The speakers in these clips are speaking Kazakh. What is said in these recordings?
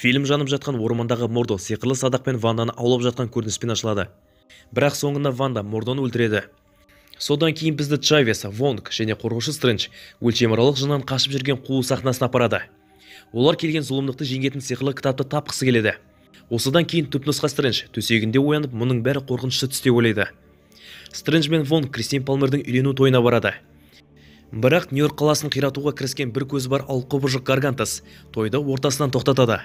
Фильм жанып жатқан ормандағы Мордо сиқырлы садақпен Ванданы аулап жатқан көрініспен ашылады. Бірақ соңында Ванда Мордоны өлтіреді. Содан кейін бізді Чавес, Вонг және қорғаушы Стрэндж өлшемаралық жыннан қашып жүрген қуу сахнасына апарады. Олар келген зұлымдықты жеңетін сиқырлы кітапты тапқысы келеді. Осыдан кейін түпнұсқа Стрэндж төсегінде оянып, мұның бәрі қорқынышты түсте ойлайды. Стрэндж мен Вонг Кристин Палмердің үйлену тойына барады. Бірақ Нью-Йорк қаласын қиратуға кіріскен бір көзі бар алқұбыжық Гаргантас тойды ортасынан тоқтатады.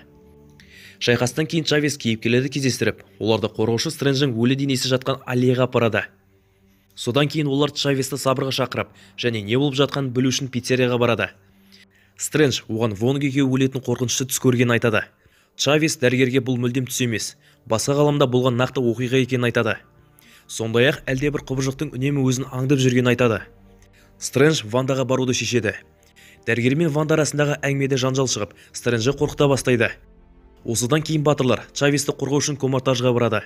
Шайқастан кейін Чавес кейіпкерлерді кездестіріп, оларды қорғаушы Стрэндждің өлі денесі жатқан аллеяға апарады. Содан кейін олар Чавесті сабырға шақырып, және не болып жатқанын білу үшін пиццерияға барады. Стрэндж оған Вонг екеуі өлетін қорқынышты түс көргенін айтады. Чавес дәрігерге бұл мүлдем түс емес, басқа ғаламда болған нақты оқиға екенін айтады. Сондай-ақ әлдебір құбыжықтың үнемі өзін аңдып жүргенін айтады. Стрэндж Вандаға баруды шешеді. Дәрігер мен Ванда арасындағы әңгімеде жанжал шығып, Стрэнджді қорқыта бастайды. Осыдан кейін батырлар Чавесті қорғау үшін Комартажға барады.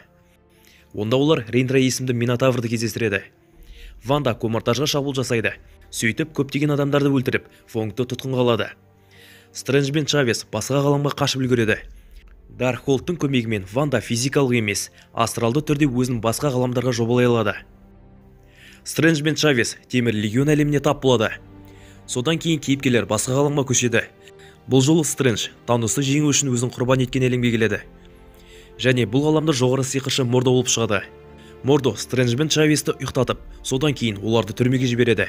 Онда олар Рейндра есімді Минотаврды кездестіреді. Ванда Комартажға шабуыл жасайды. Сөйтіп көптеген адамдарды өлтіріп, Вонгты тұтқынға алады. Стрэндж бен Чавес басқа ғаламға қашып үлгереді. Даркхолдтың көмегімен Ванда физикалық емес, астралды түрде өзін басқа ғаламдарға жобалай алады. Стрэндж бен Чавес Темір Легион әлеміне тап болады. Содан кейін кейіпкерлер басқа ғаламға көшеді. Бұл жолы Стрэндж Таносты жеңу үшін өзін құрбан еткен әлемге келеді. Және бұл ғаламда жоғары сиқыршы Мордо болып шығады. Мордо Стрэндж бен Чавесті ұйықтатып, содан кейін оларды түрмеге жібереді.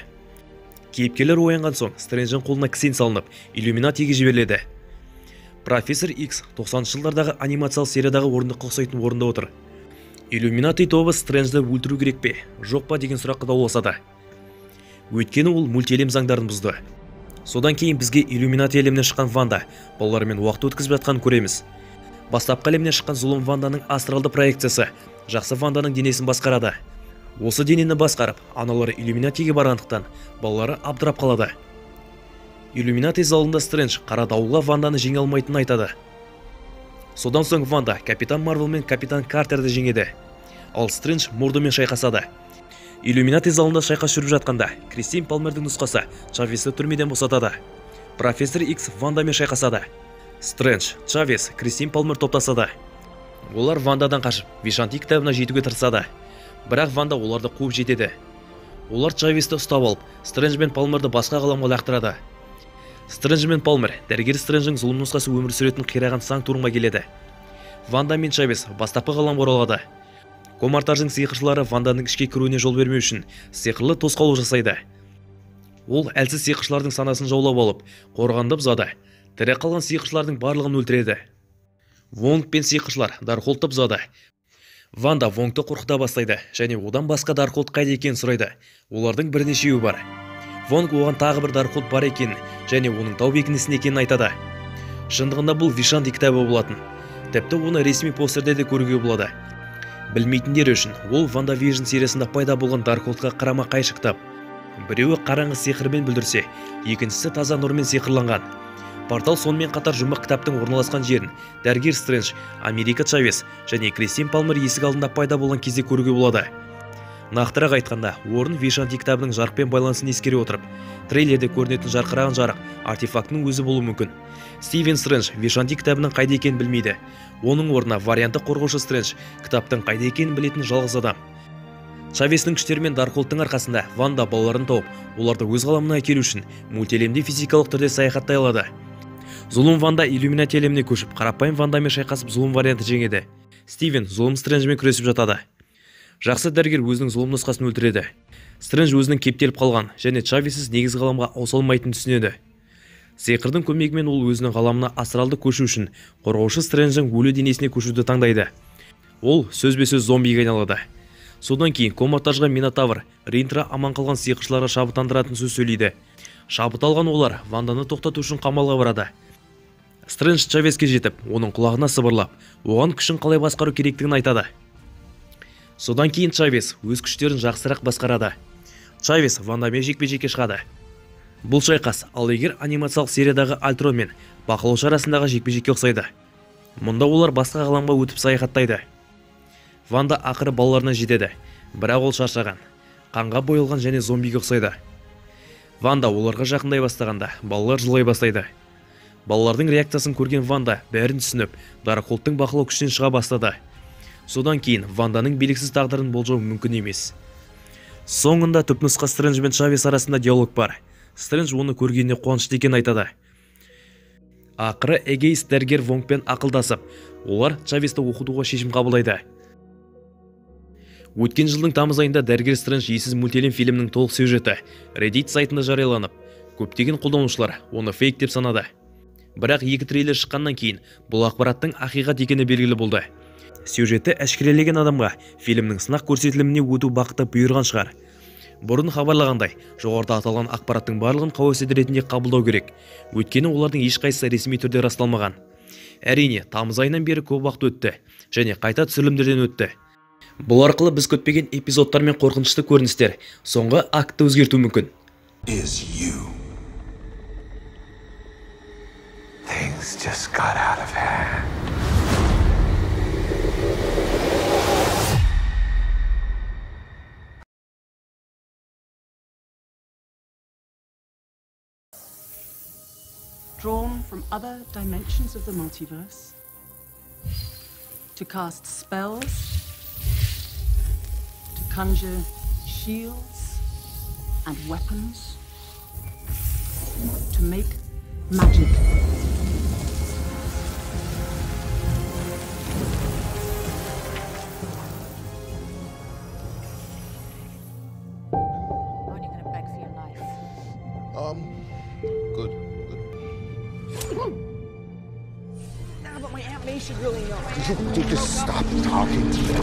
Кейіпкерлер оянған соң Стрэндждің қолына кісен салынып, Иллюминатиге жіберіледі. Профессор Икс 90-шы жылдардағы анимациялық сериядағы орындыққа ұқсайтын орында отыр. Иллюминати тобы Стрэнджді өлтіру керек пе, жоқ па деген сұраққа дауласады. Өйткені ол мультиэлем заңдарын бұзды. Содан кейін бізге Иллюминати әлемінен шыққан Ванда балаларымен уақыт өткізіп жатқанын көреміз. Бастапқы әлемнен шыққан зұлым Ванданың астралды проекциясы жақсы Ванданың денесін басқарады. Осы денені басқарып, аналары Иллюминатиге барғандықтан балалары абдырап қалады. Иллюминати залында Стрэндж қара дауылға Ванданы жеңе алмайтынын айтады. Содан соң Ванда Капитан Марвел мен Капитан Картерді жеңеді. Ал Стрэндж Мордомен шайқасады. Иллюминати залында шайқас жүріп жатқанда Кристин Палмердің нұсқасы Чавесті түрмеден босатады. Профессор Икс Вандамен шайқасады. Стрэндж, Чавес, Кристин Палмер топтасады. Олар Вандадан қашып, Вишанти кітабына жетуге тырысады. Бірақ Ванда оларды қуып жетеді. Олар Чавесті ұстап алып, Стрэндж мен Палмерді басқа ғаламға лақтырады. Стрэндж мен Палмер дәрігер Стрэндждің зұлым нұсқасы өмір сүретін қираған Санктурмға келеді. Ванда мен Чавес бастапқы ғаламға оралады. Комартаждың сиқыршылары Ванданың ішке кіруіне жол бермеу үшін сиқырлы тосқауыл жасайды. Ол әлсіз сиқыршылардың санасын жаулап алып, қорғанды бұзады. Тірі қалған сиқыршылардың барлығын өлтіреді. Вонг пен сиқыршылар Даркхолдты бұзады. Ванда Вонгты қорқыта бастайды және одан басқа Даркхолд қайда екенін сұрайды. Олардың бірнешеуі бар. Вонг оған тағы бір Даркхолд бар екенін және оның тау бекінісінде екенін айтады. Шындығында бұл Вишанти кітабы болатын. Тіпті оны ресми постерде де көруге болады. Білмейтіндер үшін ол WandaVision сериясында пайда болған Даркхолдқа қарама-қайшы кітап. Біреуі қараңғы сиқырмен бүлдірсе, екіншісі таза нұрмен сиқырланған. Портал сонымен қатар жұмбақ кітаптың орналасқан жерін дәрігер Стрэндж, Америка Чавес және Кристин Палмер есік алдында пайда болған кезде көруге болады. Нақтырақ айтқанда, орын Вишанти кітабының жарықпен байланысын ескере отырып, трейлерде көрінетін жарқыраған жарық артефактының өзі болуы мүмкін. Стивен Стрэндж Вишанти кітабының қайда екенін білмейді. Оның орнына варианты қорғаушы Стрэндж кітаптың қайда екенін білетін жалғыз адам. Чавестің күштері мен Даркхолдтың арқасында Ванда балаларын тауып, оларды өз ғаламына әкелу үшін мультиэлемде физикалық түрде саяхаттай алады. Зұлым Ванда Иллюминати әлеміне көшіп, қарапайым Вандамен шайқасып зұлым варианты жеңеді. Стивен зұлым Стрэнджмен күресіп жатады. Жақсы дәрігер өзінің зұлым нұсқасын өлтіреді. Стрэндж өзінің кептеліп қалған және Чавессіз негізгі ғаламға ауыса алмайтынын түсінеді. Сиқырдың көмегімен ол өзінің ғаламына астралды көшу үшін қорғаушы Стрэндждің өлі денесіне көшуді таңдайды. Ол сөзбе-сөз зомбиге айналады. Содан кейін Комартажға Минотавр Рейндра аман қалған сиқыршыларға шабыттандыратын сөз сөйлейді. Шабыт алған олар Ванданы тоқтату үшін қамалға барады. Стрэндж Чавеске жетіп, оның құлағына сыбырлап, оған күшін қалай басқару керектігін айтады. Содан кейін Чавес өз күштерін жақсырақ басқарады. Чавес Вандамен жекпе-жекке шығады. Бұл шайқас ал егер анимациялық сериядағы Альтрон мен бақылаушы арасындағы жекпе-жекке ұқсайды. Мұнда олар басқа ғаламға өтіп саяхаттайды. Ванда ақыры балаларына жетеді, бірақ ол шаршаған, қанға боялған және зомбиге ұқсайды. Ванда оларға жақындай бастағанда балалар жылай бастайды. Балалардың реакциясын көрген Ванда бәрін түсініп, Даркхолдтың бақылау күшінен шыға бастады. Содан кейін Ванданың белгісіз тағдырын болжау мүмкін емес. Соңында түпнұсқа Стрэндж бен Чавес арасында диалог бар. Стрэндж оны көргеніне қуанышты екенін айтады. Ақыры эгоист дәрігер Вонгпен ақылдасып, олар Чавесті оқытуға шешім қабылдайды. Өткен жылдың тамыз айында дәрігер Стрэндж есіз мультфильм фильмнің толық сюжеті Reddit сайтында жарияланып, көптеген қолданушылар оны фейк деп санады. Бірақ екі трейлер шыққаннан кейін бұл ақпараттың ақиқат екені белгілі болды. Сюжетті әшкерелеген адамға фильмнің сынақ көрсетіліміне өту бақыты бұйырған шығар. Бұрын хабарлағандай, жоғарыда аталған ақпараттың барлығын қауесет ретінде қабылдау керек. Өйткені олардың ешқайсысы ресми түрде расталмаған. Әрине, тамыз айынан бері көп уақыт өтті және қайта түсірілімдерден өтті. Бұл арқылы біз күтпеген эпизодтар мен қорқынышты көріністер соңғы актты өзгерту мүмкін. Things just got out of hand. Drawn from other dimensions of the multiverse to cast spells, to conjure shields and weapons, to make magic. Aren't you gonna beg for your life? Good. Nah, but my Aunt May should really know. You just stop talking to me.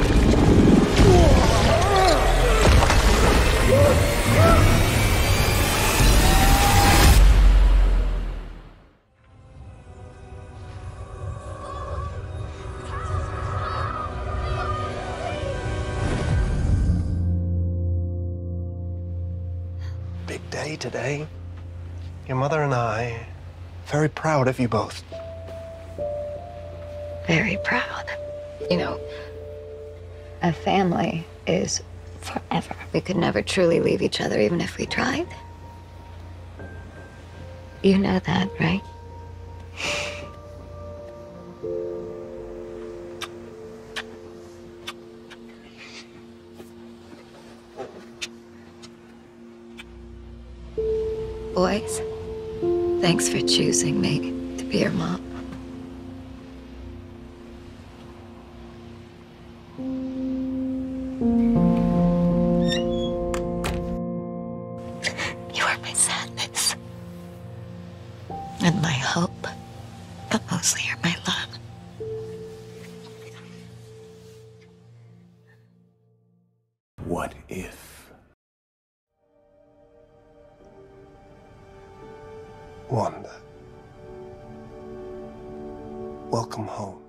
Big day today. Your mother and I, very proud of you both. Very proud. You know, a family is forever. We could never truly leave each other, even if we tried. You know that, right? Boys, thanks for choosing me to be your mom. You are my sadness and my hope, but mostly you're my love. What if? Wanda, welcome home.